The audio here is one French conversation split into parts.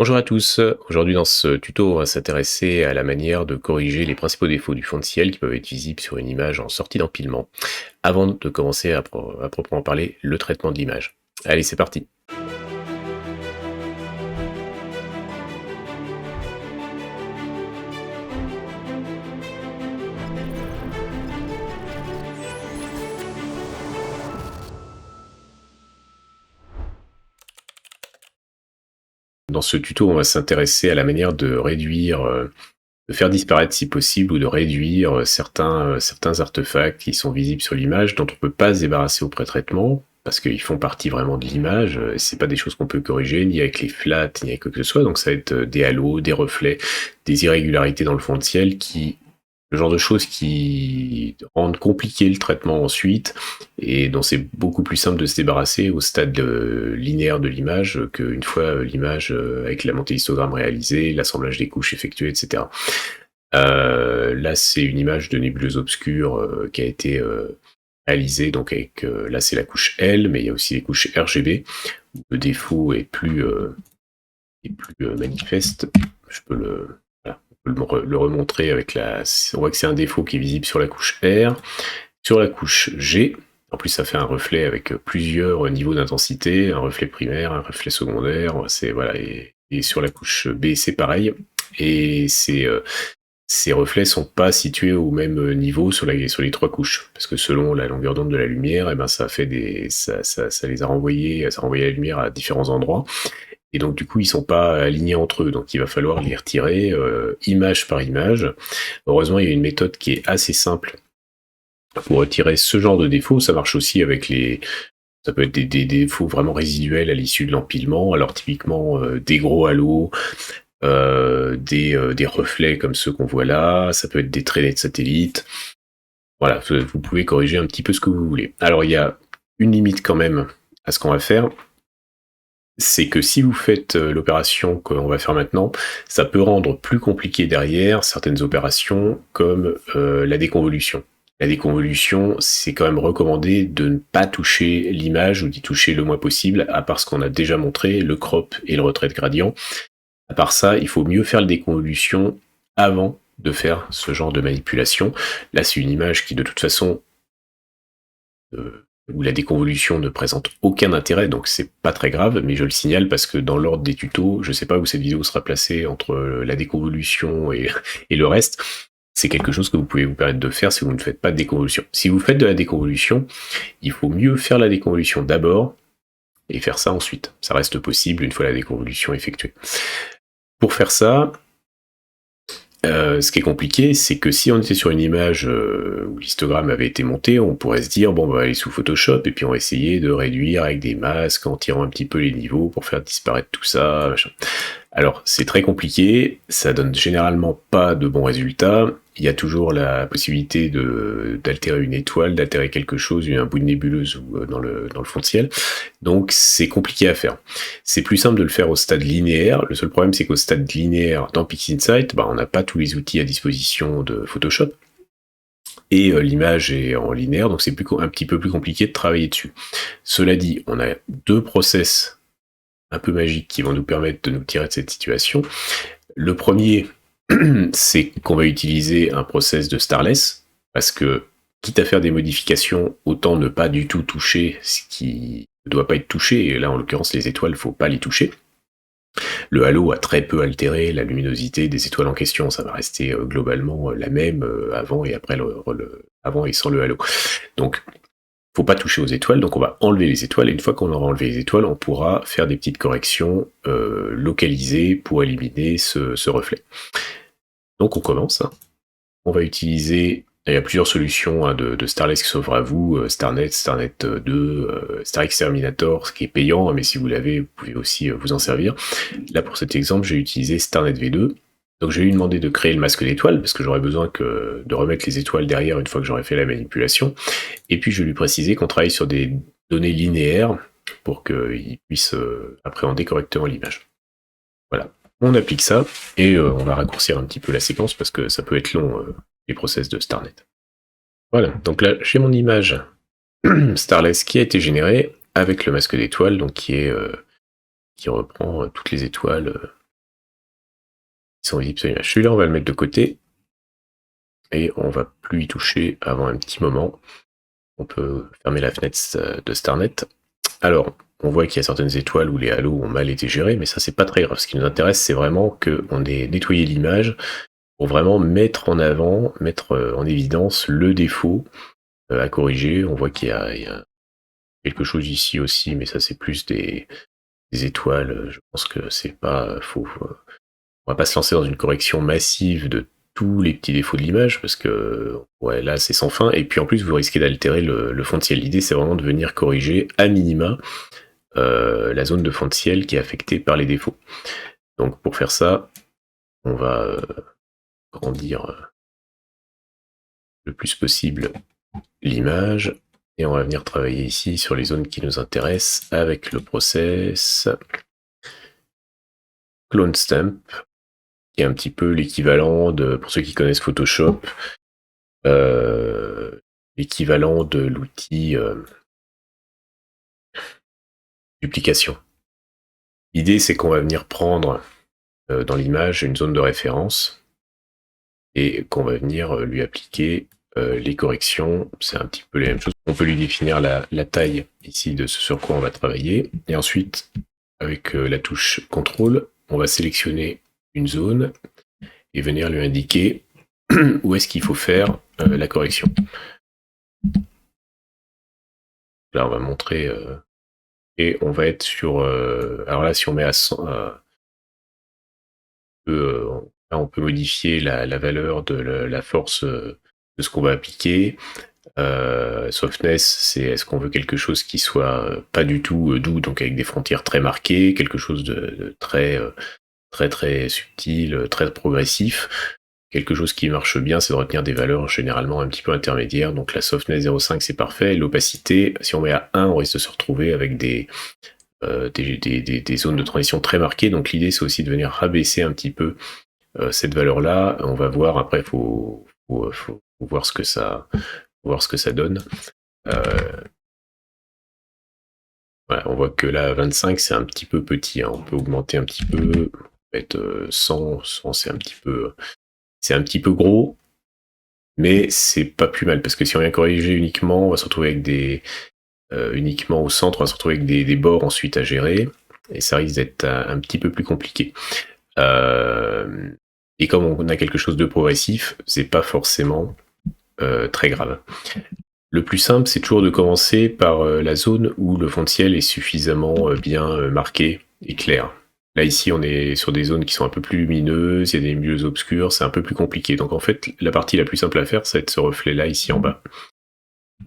Bonjour à tous, aujourd'hui dans ce tuto on va s'intéresser à la manière de corriger les principaux défauts du fond de ciel qui peuvent être visibles sur une image en sortie d'empilement, avant de commencer à proprement parler le traitement de l'image. Allez c'est parti. Dans ce tuto on va s'intéresser à la manière de réduire, de faire disparaître si possible ou de réduire certains artefacts qui sont visibles sur l'image dont on ne peut pas se débarrasser au pré-traitement, parce qu'ils font partie vraiment de l'image, c'est pas des choses qu'on peut corriger, ni avec les flats, ni avec quoi que ce soit, donc ça va être des halos, des reflets, des irrégularités dans le fond de ciel le genre de choses qui rendent compliqué le traitement ensuite, et dont c'est beaucoup plus simple de se débarrasser au stade linéaire de l'image qu'une fois l'image avec la montée histogramme réalisée, l'assemblage des couches effectué, etc. Là, c'est une image de nébuleuse obscure qui a été réalisée, donc avec, là c'est la couche L, mais il y a aussi les couches RGB, où le défaut est plus manifeste. Je peux voilà, on peut le remontrer avec on voit que c'est un défaut qui est visible sur la couche R, sur la couche G. En plus, ça fait un reflet avec plusieurs niveaux d'intensité, un reflet primaire, un reflet secondaire, voilà, et sur la couche B, c'est pareil. Et ces reflets sont pas situés au même niveau sur les trois couches, parce que selon la longueur d'onde de la lumière, eh ben ça les a renvoyés, ça a renvoyé la lumière à différents endroits. Et donc du coup, ils sont pas alignés entre eux, donc il va falloir les retirer image par image. Heureusement, il y a une méthode qui est assez simple pour retirer ce genre de défauts. Ça marche aussi avec ça peut être des défauts vraiment résiduels à l'issue de l'empilement. Alors typiquement des gros halos, des reflets comme ceux qu'on voit là, ça peut être des traînées de satellites. Voilà, vous pouvez corriger un petit peu ce que vous voulez. Alors il y a une limite quand même à ce qu'on va faire, c'est que si vous faites l'opération qu'on va faire maintenant, ça peut rendre plus compliqué derrière certaines opérations comme la déconvolution. La déconvolution, c'est quand même recommandé de ne pas toucher l'image ou d'y toucher le moins possible, à part ce qu'on a déjà montré, le crop et le retrait de gradient. À part ça, il faut mieux faire la déconvolution avant de faire ce genre de manipulation. Là, c'est une image qui, de toute façon, où la déconvolution ne présente aucun intérêt, donc c'est pas très grave, mais je le signale parce que dans l'ordre des tutos, je sais pas où cette vidéo sera placée entre la déconvolution et le reste. C'est quelque chose que vous pouvez vous permettre de faire si vous ne faites pas de déconvolution. Si vous faites de la déconvolution, il faut mieux faire la déconvolution d'abord et faire ça ensuite. Ça reste possible une fois la déconvolution effectuée. Pour faire ça, ce qui est compliqué, c'est que si on était sur une image où l'histogramme avait été monté, on pourrait se dire, bon, on va aller sous Photoshop, et puis on va essayer de réduire avec des masques, en tirant un petit peu les niveaux pour faire disparaître tout ça, machin. Alors, c'est très compliqué, ça donne généralement pas de bons résultats. Il y a toujours la possibilité d'altérer une étoile, d'altérer quelque chose, un bout de nébuleuse ou dans le fond de ciel. Donc, c'est compliqué à faire. C'est plus simple de le faire au stade linéaire. Le seul problème, c'est qu'au stade linéaire, dans PixInsight, on n'a pas tous les outils à disposition de Photoshop. Et l'image est en linéaire, donc c'est un petit peu plus compliqué de travailler dessus. Cela dit, on a deux process un peu magiques qui vont nous permettre de nous tirer de cette situation. Le premier, c'est qu'on va utiliser un process de starless, parce que quitte à faire des modifications, autant ne pas du tout toucher ce qui ne doit pas être touché, et là en l'occurrence les étoiles, faut pas les toucher. Le halo a très peu altéré la luminosité des étoiles en question, ça va rester globalement la même avant et après avant et sans le halo. Donc faut pas toucher aux étoiles, donc on va enlever les étoiles, et une fois qu'on aura enlevé les étoiles, on pourra faire des petites corrections localisées pour éliminer ce reflet. Donc on commence. On va utiliser, il y a plusieurs solutions de Starless qui s'offrent à vous, Starnet, Starnet 2, Star Exterminator, ce qui est payant, mais si vous l'avez, vous pouvez aussi vous en servir. Là pour cet exemple, j'ai utilisé Starnet V2. Donc je vais lui demander de créer le masque d'étoiles, parce que j'aurai besoin de remettre les étoiles derrière une fois que j'aurai fait la manipulation. Et puis je vais lui préciser qu'on travaille sur des données linéaires pour qu'il puisse appréhender correctement l'image. Voilà, on applique ça, et on va raccourcir un petit peu la séquence, parce que ça peut être long, les process de Starnet. Voilà, donc là j'ai mon image Starless qui a été générée avec le masque d'étoiles, donc qui reprend toutes les étoiles sont visibles sur l'image. Celui-là, on va le mettre de côté et on va plus y toucher avant un petit moment. On peut fermer la fenêtre de StarNet. Alors, on voit qu'il y a certaines étoiles où les halos ont mal été gérés, mais ça, c'est pas très grave. Ce qui nous intéresse, c'est vraiment qu'on ait nettoyé l'image pour vraiment mettre en avant, mettre en évidence le défaut à corriger. On voit qu'il y a quelque chose ici aussi, mais ça, c'est plus des étoiles. Je pense que c'est pas faux. On va pas se lancer dans une correction massive de tous les petits défauts de l'image, parce que ouais, là, c'est sans fin. Et puis en plus, vous risquez d'altérer le fond de ciel. L'idée, c'est vraiment de venir corriger à minima la zone de fond de ciel qui est affectée par les défauts. Donc pour faire ça, on va grandir le plus possible l'image et on va venir travailler ici sur les zones qui nous intéressent avec le process Clone Stamp, qui est un petit peu l'équivalent de, pour ceux qui connaissent Photoshop, l'équivalent de l'outil duplication. L'idée, c'est qu'on va venir prendre dans l'image une zone de référence et qu'on va venir lui appliquer les corrections. C'est un petit peu les mêmes choses. On peut lui définir la taille ici de ce sur quoi on va travailler. Et ensuite, avec la touche CTRL, on va sélectionner une zone et venir lui indiquer où est-ce qu'il faut faire la correction. Là, on va montrer... et on va être sur... alors là, si on met à 100... là, on peut modifier la valeur de la force de ce qu'on va appliquer. Softness, c'est est-ce qu'on veut quelque chose qui soit pas du tout doux, donc avec des frontières très marquées, quelque chose de très subtil, très progressif. Quelque chose qui marche bien, c'est de retenir des valeurs généralement un petit peu intermédiaires. Donc la softness 0,5 c'est parfait. L'opacité, si on met à 1, on risque de se retrouver avec des zones de transition très marquées. Donc l'idée c'est aussi de venir rabaisser un petit peu cette valeur-là. On va voir après, faut voir ce que ça donne. Voilà, on voit que là 25 c'est un petit peu petit. Hein. On peut augmenter un petit peu. Être 100 c'est un petit peu gros, mais c'est pas plus mal, parce que si on vient corriger uniquement, on va se retrouver avec uniquement au centre, on va se retrouver avec des bords ensuite à gérer, et ça risque d'être un petit peu plus compliqué. Et comme on a quelque chose de progressif, c'est pas forcément très grave. Le plus simple, c'est toujours de commencer par la zone où le fond de ciel est suffisamment bien marqué et clair. Là, ici, on est sur des zones qui sont un peu plus lumineuses, il y a des milieux obscurs, c'est un peu plus compliqué. Donc, en fait, la partie la plus simple à faire, ça va être ce reflet-là, ici en bas.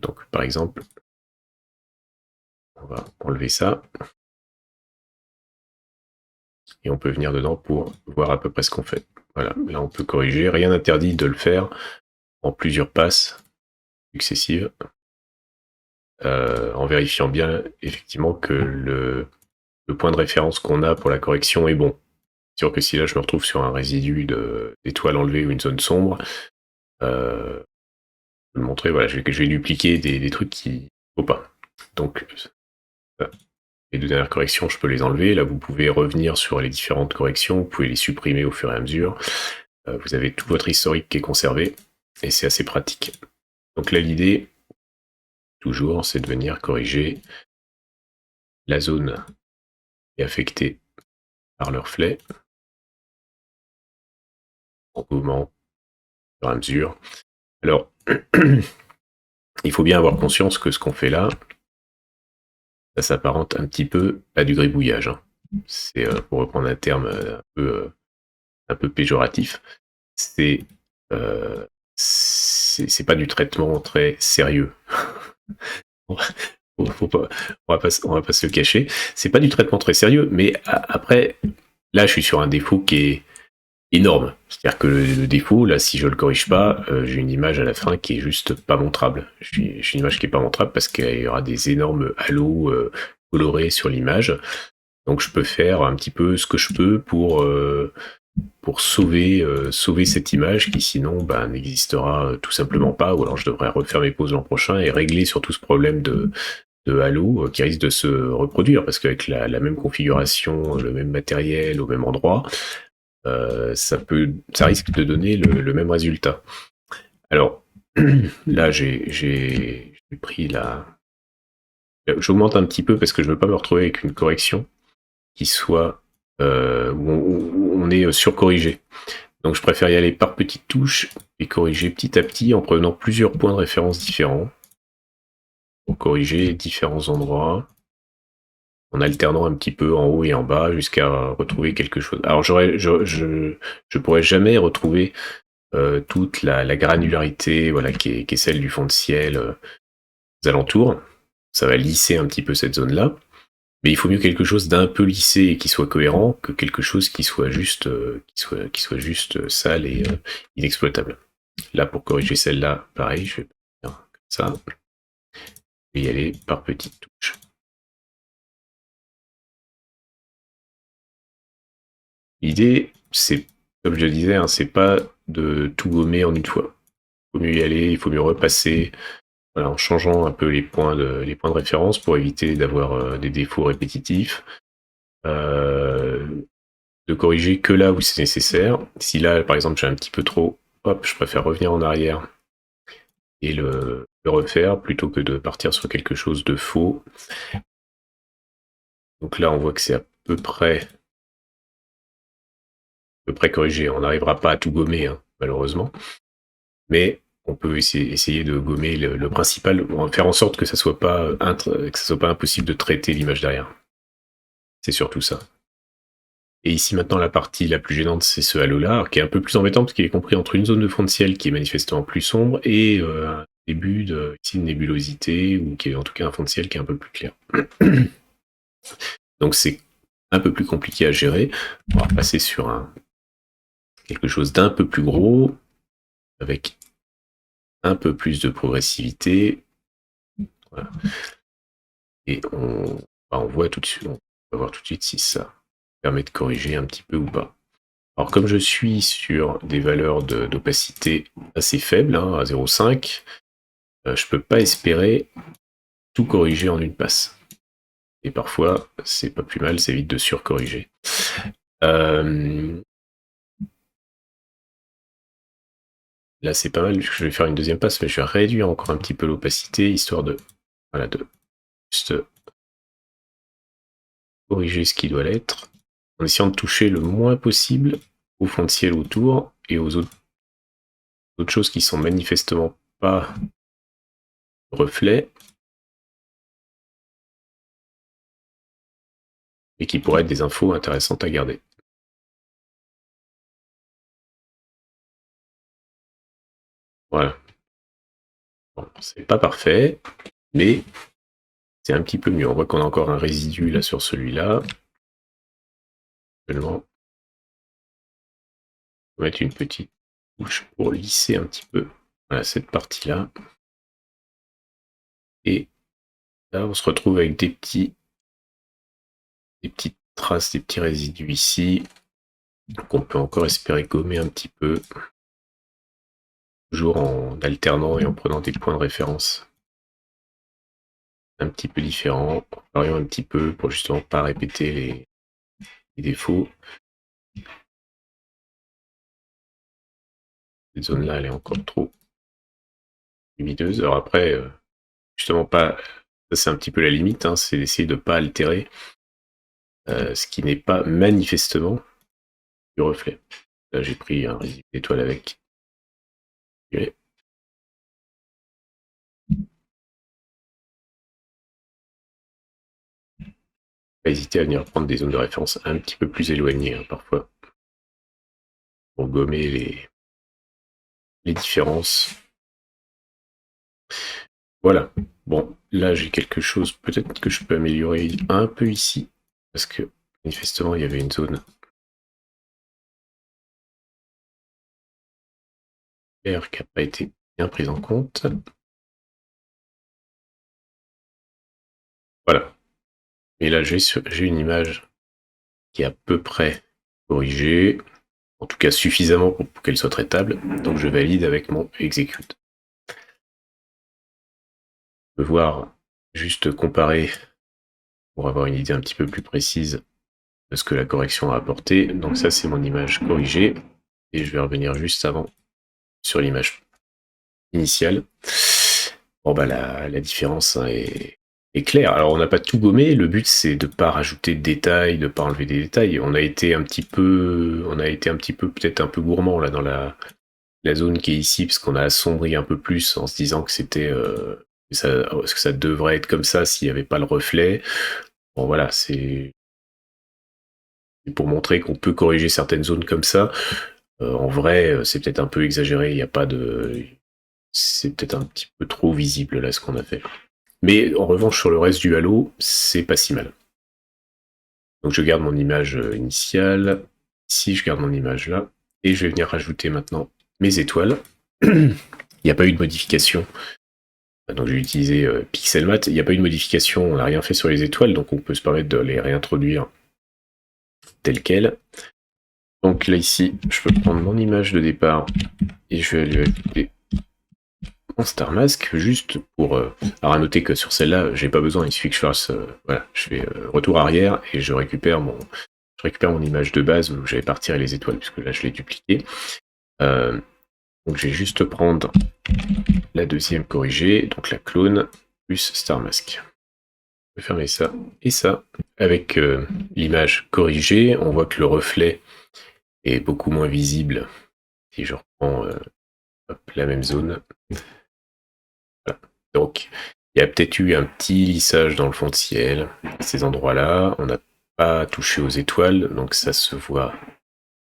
Donc, par exemple, on va enlever ça. Et on peut venir dedans pour voir à peu près ce qu'on fait. Voilà, là, on peut corriger. Rien n'interdit de le faire en plusieurs passes successives, en vérifiant bien, effectivement, que le point de référence qu'on a pour la correction est bon. C'est sûr que si là je me retrouve sur un résidu d'étoiles enlevées ou une zone sombre, je vais le montrer, voilà, je vais dupliquer des trucs qui ne faut pas. Donc, les deux dernières corrections, je peux les enlever. Là, vous pouvez revenir sur les différentes corrections, vous pouvez les supprimer au fur et à mesure. Vous avez tout votre historique qui est conservé, et c'est assez pratique. Donc là, l'idée, toujours, c'est de venir corriger la zone qui est affectée par le reflet en mouvement au fur et à mesure. Alors, il faut bien avoir conscience que ce qu'on fait là, ça s'apparente un petit peu à du gribouillage. Hein. C'est, pour reprendre un terme un peu péjoratif, c'est pas du traitement très sérieux. on va pas se le cacher. C'est pas du traitement très sérieux, mais après, là, je suis sur un défaut qui est énorme. C'est-à-dire que le défaut, là, si je le corrige pas, j'ai une image à la fin qui est juste pas montrable. J'ai une image qui est pas montrable parce qu'il y aura des énormes halos colorés sur l'image. Donc je peux faire un petit peu ce que je peux pour sauver cette image qui sinon n'existera tout simplement pas, ou alors je devrais refaire mes pauses l'an prochain et régler surtout ce problème de halo qui risque de se reproduire, parce qu'avec la même configuration, le même matériel au même endroit, ça risque de donner le même résultat. Alors, là, j'ai pris la... J'augmente un petit peu parce que je veux pas me retrouver avec une correction qui soit où on est surcorrigé. Donc je préfère y aller par petites touches et corriger petit à petit en prenant plusieurs points de référence différents pour corriger différents endroits, en alternant un petit peu en haut et en bas jusqu'à retrouver quelque chose. Alors je pourrais jamais retrouver toute la granularité, voilà, qui est celle du fond de ciel aux alentours. Ça va lisser un petit peu cette zone-là. Mais il faut mieux quelque chose d'un peu lissé et qui soit cohérent que quelque chose qui soit juste, sale et inexploitable. Là, pour corriger celle-là, pareil, je vais faire comme ça. Je vais y aller par petites touches. L'idée, c'est, comme je le disais, hein, c'est pas de tout gommer en une fois. Il faut mieux y aller, il faut mieux repasser, voilà, en changeant un peu les points de référence pour éviter d'avoir des défauts répétitifs. De corriger que là où c'est nécessaire. Si là, par exemple, j'ai un petit peu trop, hop, je préfère revenir en arrière et le refaire plutôt que de partir sur quelque chose de faux. Donc là, on voit que c'est à peu près corrigé. On n'arrivera pas à tout gommer, hein, malheureusement. Mais on peut essayer de gommer le principal, faire en sorte que ça soit pas impossible de traiter l'image derrière. C'est surtout ça. Et ici maintenant la partie la plus gênante, c'est ce halo-là, qui est un peu plus embêtant parce qu'il est compris entre une zone de fond de ciel qui est manifestement plus sombre et un début de nébulosité, ou qui est en tout cas un fond de ciel qui est un peu plus clair. Donc c'est un peu plus compliqué à gérer. On va passer sur quelque chose d'un peu plus gros, avec un peu plus de progressivité. Voilà. Et on voit tout de suite, on va voir tout de suite si ça permet de corriger un petit peu ou pas. Alors comme je suis sur des valeurs d'opacité assez faibles, hein, à 0,5, je peux pas espérer tout corriger en une passe. Et parfois, c'est pas plus mal, ça évite de surcorriger. Là, c'est pas mal, je vais faire une deuxième passe, mais je vais réduire encore un petit peu l'opacité, histoire de juste corriger ce qui doit l'être, en essayant de toucher le moins possible au fond de ciel autour et aux autres choses qui sont manifestement pas reflets, et qui pourraient être des infos intéressantes à garder. Voilà. Bon, c'est pas parfait, mais c'est un petit peu mieux. On voit qu'on a encore un résidu là sur celui-là. Seulement, on va mettre une petite couche pour lisser un petit peu, voilà, cette partie-là. Et là, on se retrouve avec des petites traces, des petits résidus ici, qu'on peut encore espérer gommer un petit peu, toujours en alternant et en prenant des points de référence un petit peu différents, en variant un petit peu pour justement pas répéter les défauts. Cette zone-là, elle est encore trop lumineuse. Alors après, justement pas, ça c'est un petit peu la limite, hein, c'est d'essayer de pas altérer ce qui n'est pas manifestement du reflet. Là, j'ai pris un résidu d'étoile avec. Et pas hésiter à venir prendre des zones de référence un petit peu plus éloignées, hein, parfois, pour gommer les différences. Voilà. Bon, là j'ai quelque chose, peut-être que je peux améliorer un peu ici, parce que manifestement il y avait une zone vert qui n'a pas été bien prise en compte. Voilà. Et là j'ai une image qui est à peu près corrigée, en tout cas suffisamment pour qu'elle soit traitable, donc je valide avec mon execute. On peut voir, juste comparer, pour avoir une idée un petit peu plus précise ce que la correction a apporté. Donc ça, c'est mon image corrigée. Et je vais revenir juste avant sur l'image initiale. Bon, bah, la différence hein, est claire. Alors, on n'a pas tout gommé. Le but, c'est de pas rajouter de détails, de pas enlever des détails. On a été un petit peu, peut-être un peu gourmand là dans la zone qui est ici, parce qu'on a assombri un peu plus en se disant que c'était, que ça devrait être comme ça s'il n'y avait pas le reflet. Bon, voilà, c'est pour montrer qu'on peut corriger certaines zones comme ça. En vrai, c'est peut-être un peu exagéré. Il n'y a pas de, c'est peut-être un petit peu trop visible là ce qu'on a fait. Mais en revanche, sur le reste du halo, c'est pas si mal. Donc je garde mon image initiale. Ici, je garde mon image là. Et je vais venir rajouter maintenant mes étoiles. Il n'y a pas eu de modification. Donc j'ai utilisé Pixelmat. Il n'y a pas eu de modification. On n'a rien fait sur les étoiles. Donc on peut se permettre de les réintroduire telles quelles. Donc là, ici, je peux prendre mon image de départ. Et je vais lui ajouter en Star Mask, juste pour... alors à noter que sur celle-là, j'ai pas besoin, il suffit que je fasse... voilà, je fais retour arrière et je récupère mon image de base où j'avais pas retiré les étoiles, puisque là je l'ai dupliqué. Donc je vais juste prendre la deuxième corrigée, donc la clone, plus Star Mask. Je vais fermer ça et ça. Avec l'image corrigée, on voit que le reflet est beaucoup moins visible. Si je reprends la même zone. Voilà. Donc, il y a peut-être eu un petit lissage dans le fond de ciel. À ces endroits-là, on n'a pas touché aux étoiles, donc ça se voit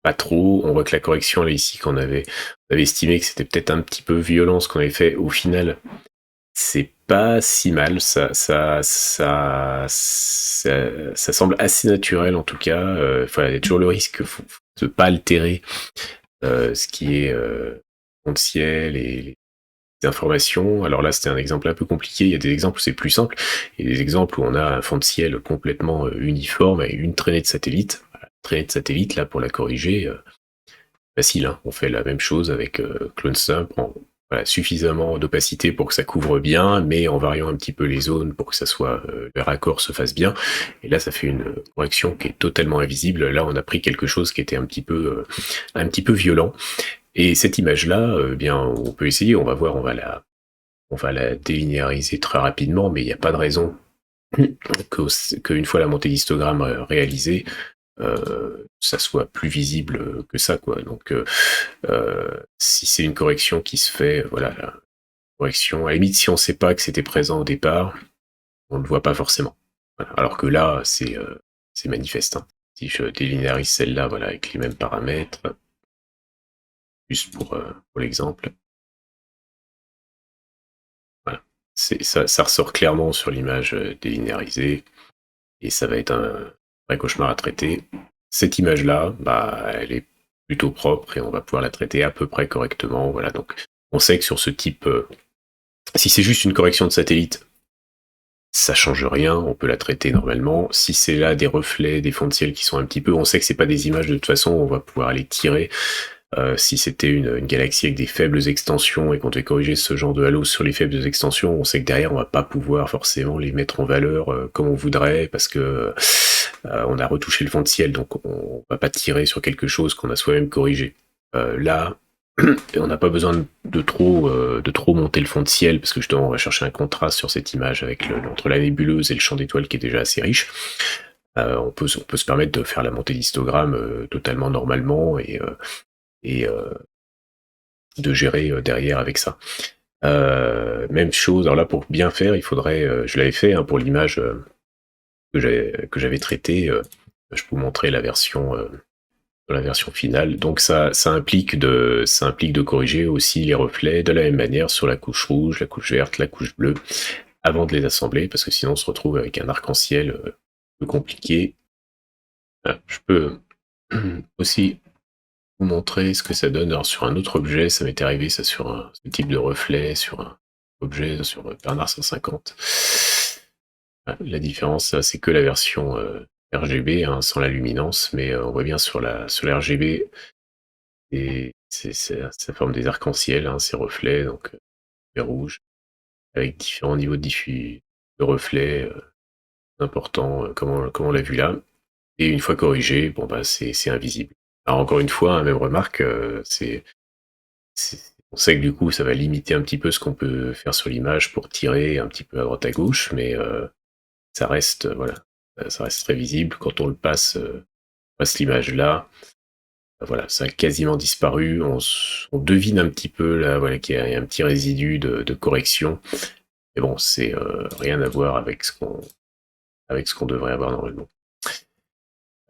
pas trop. On voit que la correction là ici, qu'on avait estimé que c'était peut-être un petit peu violent ce qu'on avait fait. Au final, c'est pas si mal. Ça semble assez naturel en tout cas. Voilà, il y a toujours le risque de pas altérer ce qui est fond de ciel et informations. Alors là, c'était un exemple un peu compliqué. Il y a des exemples où c'est plus simple. Il y a des exemples où on a un fond de ciel complètement uniforme et une traînée de satellite. Voilà, traînée de satellite, là, pour la corriger, facile. Hein. On fait la même chose avec CloneStump. Voilà, suffisamment d'opacité pour que ça couvre bien, mais en variant un petit peu les zones pour que ça soit le raccord se fasse bien. Et là, ça fait une correction qui est totalement invisible. Là, on a pris quelque chose qui était un petit peu violent. Et cette image-là, bien, on peut essayer, on va voir, on va la délinéariser très rapidement, mais il n'y a pas de raison qu'une fois la montée d'histogramme réalisée, ça soit plus visible que ça, quoi. Donc, si c'est une correction qui se fait, voilà, la correction, à la limite, si on ne sait pas que c'était présent au départ, on ne le voit pas forcément. Voilà. Alors que là, c'est manifeste. Hein. Si je délinéarise celle-là, voilà, avec les mêmes paramètres, juste pour l'exemple. Voilà. Ça ressort clairement sur l'image délinéarisée et ça va être un vrai cauchemar à traiter. Cette image-là, bah, elle est plutôt propre et on va pouvoir la traiter à peu près correctement. Voilà, donc on sait que sur ce type, si c'est juste une correction de satellite, ça change rien, on peut la traiter normalement. Si c'est là des reflets, des fonds de ciel qui sont un petit peu, on sait que c'est pas des images de toute façon, on va pouvoir les tirer. Si c'était une galaxie avec des faibles extensions et qu'on devait corriger ce genre de halo sur les faibles extensions, on sait que derrière on va pas pouvoir forcément les mettre en valeur comme on voudrait parce que on a retouché le fond de ciel, donc on va pas tirer sur quelque chose qu'on a soi-même corrigé. Là, on n'a pas besoin de trop monter le fond de ciel parce que justement on va chercher un contraste sur cette image avec entre la nébuleuse et le champ d'étoiles qui est déjà assez riche. On peut se permettre de faire la montée d'histogramme totalement normalement et de gérer derrière avec ça. Même chose, alors là pour bien faire, il faudrait, je l'avais fait hein, pour l'image que j'avais traitée, je peux vous montrer la version finale. Donc ça implique de corriger aussi les reflets de la même manière sur la couche rouge, la couche verte, la couche bleue, avant de les assembler, parce que sinon on se retrouve avec un arc-en-ciel un peu compliqué. Je peux aussi vous montrer ce que ça donne. Alors sur un autre objet, ça m'était arrivé ça sur ce type de reflet, sur un objet, sur Bernard 150. La différence, c'est que la version RGB, hein, sans la luminance, mais on voit bien sur la RGB, et ça forme des arcs-en-ciel, hein, ces reflets, donc rouge, avec différents niveaux de reflets importants, comme on l'a vu là. Et une fois corrigé, bon bah c'est invisible. Alors encore une fois, hein, même remarque, on sait que du coup ça va limiter un petit peu ce qu'on peut faire sur l'image pour tirer un petit peu à droite à gauche, mais ça reste voilà, ça reste très visible. Quand on le passe l'image là, voilà, ça a quasiment disparu. On devine un petit peu là, voilà, qu'il y a un petit résidu de correction. Mais bon, c'est rien à voir avec ce qu'on devrait avoir normalement.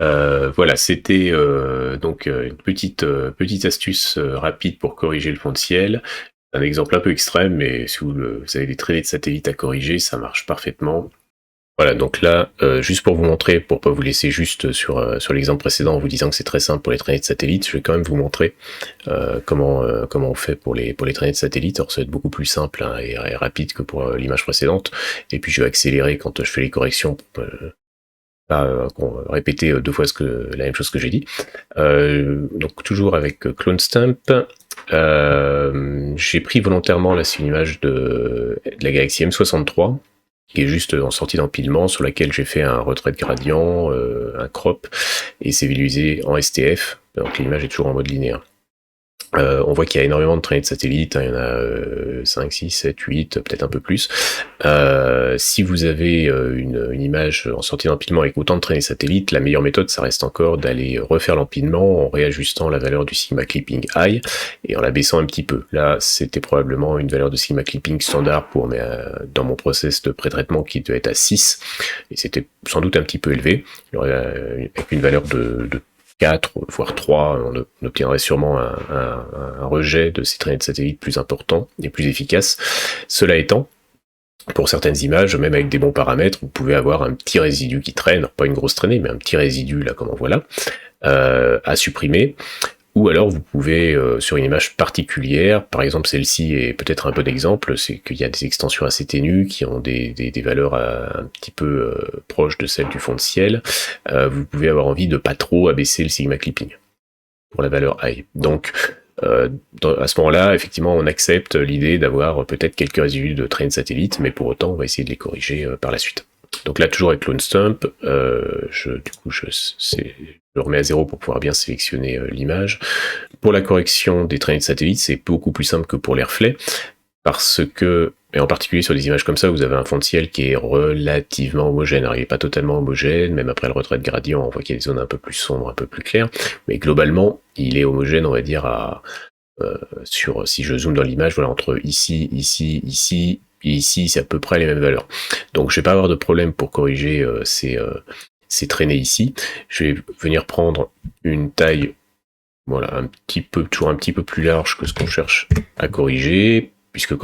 Voilà, c'était donc une petite astuce rapide pour corriger le fond de ciel. Un exemple un peu extrême, mais si vous avez des traînées de satellites à corriger, ça marche parfaitement. Voilà, donc là, juste pour vous montrer, pour pas vous laisser juste sur l'exemple précédent en vous disant que c'est très simple pour les traînées de satellites, je vais quand même vous montrer comment on fait pour les traînées de satellites. Alors ça va être beaucoup plus simple, hein, et rapide que pour l'image précédente. Et puis je vais accélérer quand je fais les corrections pour pas répéter deux fois la même chose que j'ai dit. Donc toujours avec Clone Stamp. J'ai pris volontairement, là c'est une image de la galaxie M63 qui est juste en sortie d'empilement, sur laquelle j'ai fait un retrait de gradient, un crop, et c'est visualisé en STF, donc l'image est toujours en mode linéaire. On voit qu'il y a énormément de traînées de satellites, hein, il y en a 5, 6, 7, 8, peut-être un peu plus. Si vous avez une image en sortie d'empilement avec autant de traînées de satellites, la meilleure méthode, ça reste encore d'aller refaire l'empilement en réajustant la valeur du sigma clipping high et en la baissant un petit peu. Là, c'était probablement une valeur de sigma clipping standard dans mon process de pré-traitement qui devait être à 6, et c'était sans doute un petit peu élevé. Avec une valeur de 4, voire 3, on obtiendrait sûrement un rejet de ces traînées de satellites plus important et plus efficace. Cela étant, pour certaines images, même avec des bons paramètres, vous pouvez avoir un petit résidu qui traîne, pas une grosse traînée, mais un petit résidu, là, comme on voit là, à supprimer. Ou alors vous pouvez, sur une image particulière, par exemple celle-ci est peut-être un bon exemple, c'est qu'il y a des extensions assez ténues qui ont des valeurs un petit peu proches de celles du fond de ciel, vous pouvez avoir envie de pas trop abaisser le sigma clipping pour la valeur high. Donc à ce moment-là, effectivement, on accepte l'idée d'avoir peut-être quelques résidus de traînées de satellites, mais pour autant, on va essayer de les corriger par la suite. Donc là, toujours avec Clone Stump, je le remets à 0 pour pouvoir bien sélectionner l'image. Pour la correction des traînées de satellites, c'est beaucoup plus simple que pour les reflets, parce que, et en particulier sur des images comme ça, vous avez un fond de ciel qui est relativement homogène. Alors, il n'est pas totalement homogène, même après le retrait de gradient, on voit qu'il y a des zones un peu plus sombres, un peu plus claires, mais globalement, il est homogène, on va dire, si je zoome dans l'image, voilà, entre ici, ici, ici, et ici, c'est à peu près les mêmes valeurs. Donc je vais pas avoir de problème pour corriger ces traînées ici. Je vais venir prendre une taille, voilà, toujours un petit peu plus large que ce qu'on cherche à corriger, puisque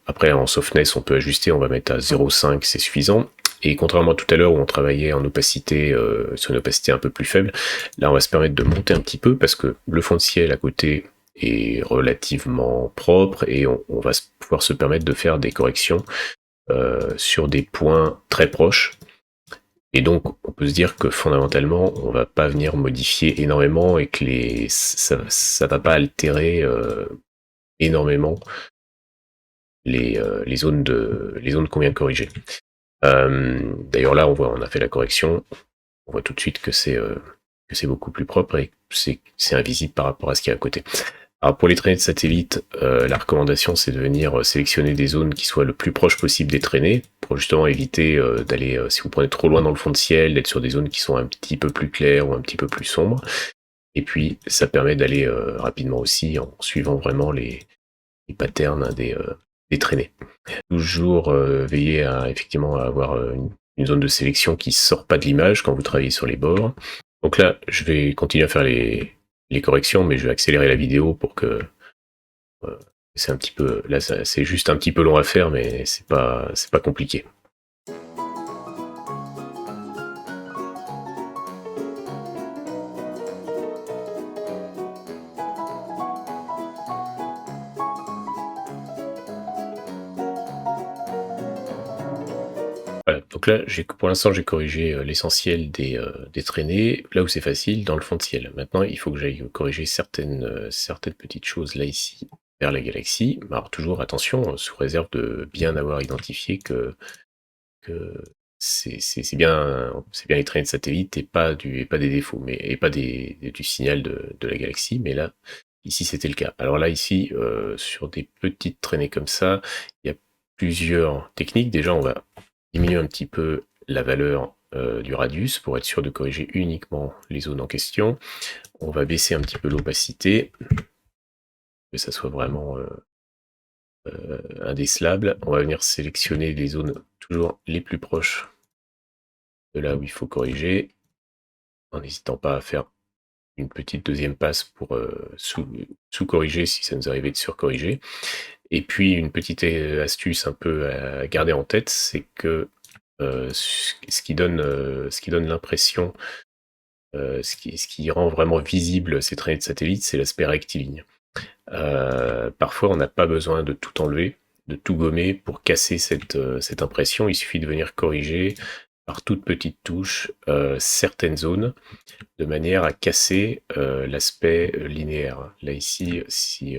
après en softness on peut ajuster, on va mettre à 0,5, c'est suffisant. Et contrairement à tout à l'heure où on travaillait en opacité, sur une opacité un peu plus faible, là on va se permettre de monter un petit peu parce que le fond de ciel à côté est relativement propre et on va pouvoir se permettre de faire des corrections sur des points très proches. Et donc, on peut se dire que fondamentalement, on va pas venir modifier énormément et que ça va pas altérer énormément les zones qu'on vient de corriger. D'ailleurs là, on a fait la correction, on voit tout de suite que c'est beaucoup plus propre et que c'est invisible par rapport à ce qu'il y a à côté. Alors pour les traînées de satellites, la recommandation c'est de venir sélectionner des zones qui soient le plus proche possible des traînées, pour justement éviter d'aller, si vous prenez trop loin dans le fond de ciel, d'être sur des zones qui sont un petit peu plus claires ou un petit peu plus sombres. Et puis ça permet d'aller rapidement aussi en suivant vraiment les patterns, hein, des traînées. Toujours veiller à effectivement à avoir une zone de sélection qui sort pas de l'image quand vous travaillez sur les bords. Donc là, je vais continuer à faire les corrections, mais je vais accélérer la vidéo pour que c'est un petit peu là, c'est juste un petit peu long à faire, mais c'est pas compliqué. Voilà, donc là, pour l'instant, j'ai corrigé l'essentiel des traînées, là où c'est facile, dans le fond de ciel. Maintenant, il faut que j'aille corriger certaines petites choses là, ici, vers la galaxie. Alors toujours, attention, sous réserve de bien avoir identifié que c'est bien les traînées de satellites et pas des défauts, et pas du signal de la galaxie, mais là, ici c'était le cas. Alors là, ici, sur des petites traînées comme ça, il y a plusieurs techniques. Déjà, on va diminuer un petit peu la valeur du radius pour être sûr de corriger uniquement les zones en question. On va baisser un petit peu l'opacité, que ça soit vraiment indécelable. On va venir sélectionner les zones toujours les plus proches de là où il faut corriger, en n'hésitant pas à faire une petite deuxième passe pour sous-corriger si ça nous arrivait de surcorriger. Et puis une petite astuce un peu à garder en tête, c'est que ce qui donne l'impression, ce qui rend vraiment visible ces traînées de satellites, c'est l'aspect rectiligne. Parfois, on n'a pas besoin de tout enlever, de tout gommer pour casser cette impression. Il suffit de venir corriger par toutes petites touches certaines zones de manière à casser l'aspect linéaire. Là, ici, si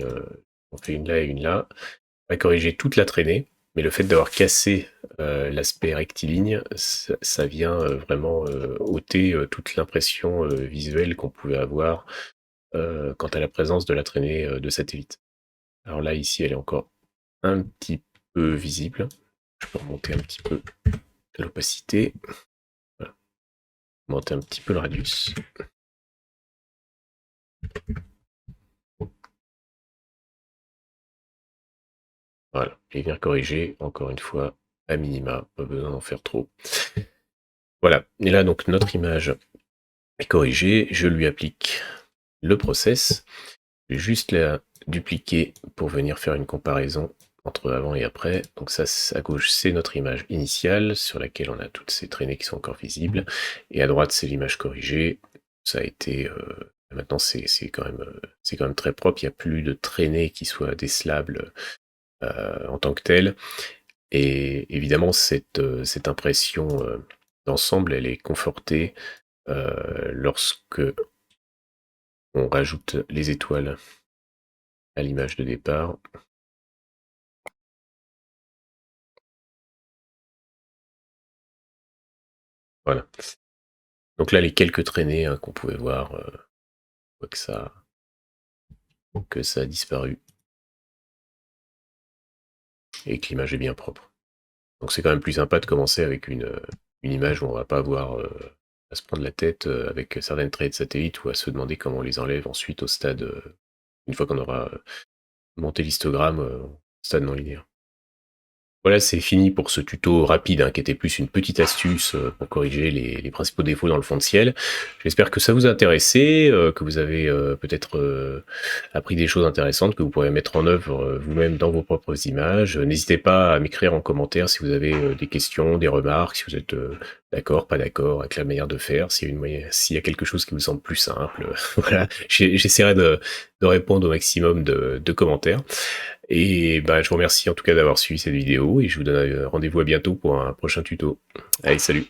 on fait une là et une là, on va corriger toute la traînée, mais le fait d'avoir cassé l'aspect rectiligne, ça vient vraiment ôter toute l'impression visuelle qu'on pouvait avoir quant à la présence de la traînée de satellite. Alors là, ici, elle est encore un petit peu visible. Je peux remonter un petit peu l'opacité. Voilà. Monter un petit peu le radius. Voilà. Et venir corriger, encore une fois, à minima. Pas besoin d'en faire trop. Voilà. Et là, donc, notre image est corrigée. Je lui applique le process. Je vais juste la dupliquer pour venir faire une comparaison entre avant et après. Donc ça, à gauche, c'est notre image initiale sur laquelle on a toutes ces traînées qui sont encore visibles. Et à droite, c'est l'image corrigée. Ça a été... maintenant, c'est quand même très propre. Il n'y a plus de traînées qui soient décelables en tant que telles. Et évidemment, cette impression d'ensemble, elle est confortée lorsque on rajoute les étoiles à l'image de départ. Voilà. Donc là, les quelques traînées hein, qu'on pouvait voir, on voit que ça a disparu et que l'image est bien propre. Donc c'est quand même plus sympa de commencer avec une image où on va pas avoir à se prendre la tête avec certaines traînées de satellite ou à se demander comment on les enlève ensuite au stade, une fois qu'on aura monté l'histogramme, au stade non linéaire. Voilà, c'est fini pour ce tuto rapide, hein, qui était plus une petite astuce pour corriger les principaux défauts dans le fond de ciel. J'espère que ça vous a intéressé, que vous avez peut-être appris des choses intéressantes que vous pourrez mettre en œuvre vous-même dans vos propres images. N'hésitez pas à m'écrire en commentaire si vous avez des questions, des remarques, si vous êtes d'accord, pas d'accord avec la manière de faire, s'il y a quelque chose qui vous semble plus simple. Voilà, j'essaierai de répondre au maximum de commentaires. Et bah, je vous remercie en tout cas d'avoir suivi cette vidéo et je vous donne rendez-vous à bientôt pour un prochain tuto. Allez, salut!